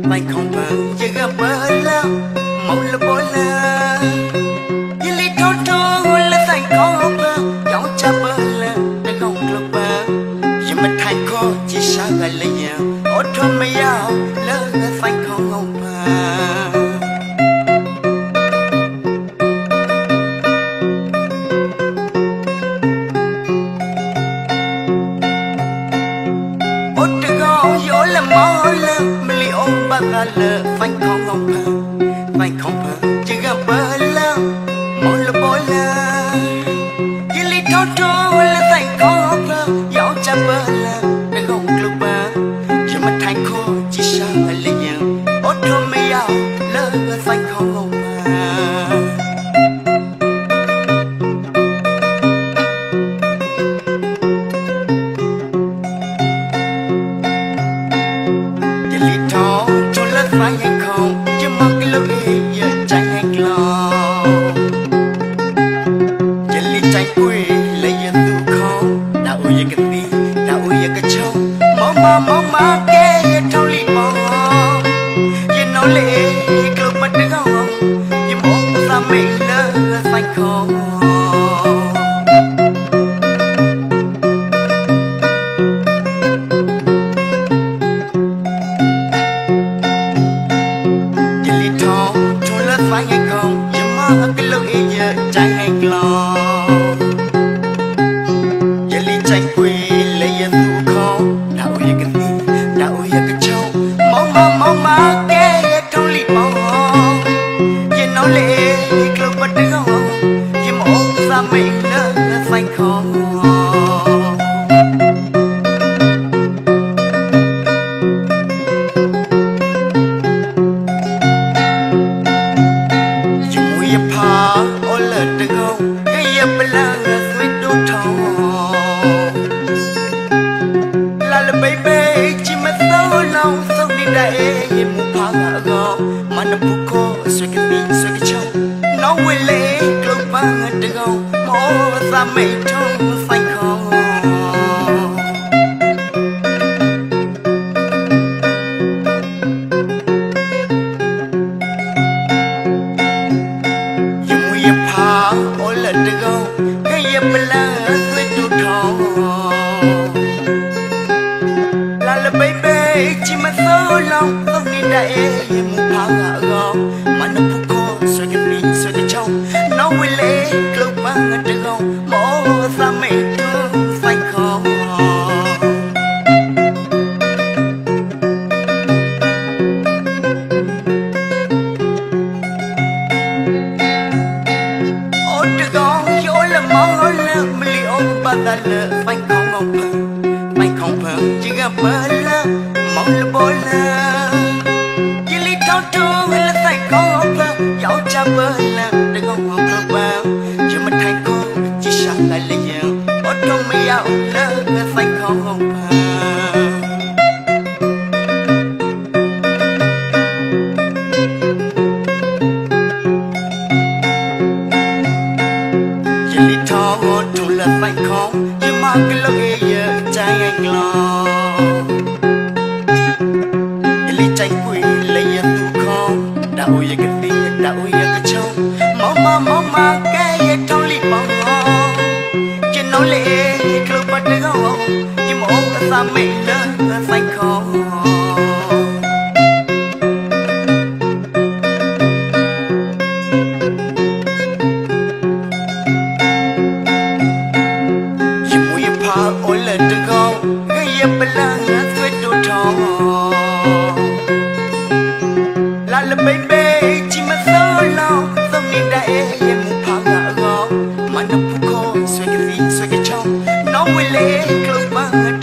Phải không bằng chỉ gặp bờ la màu là bò la chỉ lý thô thô là thành khó bờ dẫu cha bờ la để không được bờ chỉ mà thành khó chỉ sao gần lấy nhau ở trong mấy áo lỡ phải không bờ lỡ phải không bờ chỉ gặp bờ la màu là bò la chỉ lý thô thô là thành khó bờ dẫu cha bờ la để không được bờ chỉ mà thành khó chỉ sao lấy nhau ở trong mấy áo lỡ phải không bờ phải hay không chứ mong cái lối giờ trái hay lo chỉ lý trái quê lấy giờ tu không đã ui giờ cái đi đã ui giờ cái châu máu má kê thâu lì mò giờ nó lệ club mất đứng không nhưng bố ta mình lỡ phải không phải hay không chứ mơ cái lối giờ trái hay lo giờ lý trái quê lấy giờ tu không đã ui giờ cái đi đã ui giờ cái châu máu má kê thâu lì mò giờ nó lệ club mất đứng không chứ bố ta mình lỡ phải không đây một phá ngã gò mà nó phụ cô xoay cái mi xoay cái châu nó quên lệ club băng được không mô ra mây trong phanh không dùng nguy phá ôi là được không cái gì mà là tôi đủ thọ là baby chỉ mà sâu lòng không đi đây một phá ngã gò mà nó phụ cô xoay cái mi xoay cái châu nó quên lệ club băng được không mô ra mây trong phanh không ôi được không chỗ là máu là million ba ta lỡ phanh không phận chỉ gặp bờ la mong là bò la chỉ lý thâu thô hay là phải có bờ dẫu cha bờ la để không học được bao chỉ mà thành cô chỉ sao lại lấy nhau ở trong mấy áo lỡ phải không bờ chỉ lý thâu thô là phải không nhưng mà cái lối giờ trái anh lo lý trái quỷ lấy giờ tu không đã ui giờ cái đi đã ui giờ cái châu máu má cái thâu lì mò chỉ nó lệ club mất đứng không nhưng mà ông ta mình lỡ phải không ôi là được không cái gì mà là tôi đủ thọ là baby chỉ mà sâu lòng không đi đây một phá ngã gò mà nó phụ cô xoay cái gì xoay cái trong nó quên lệ club băng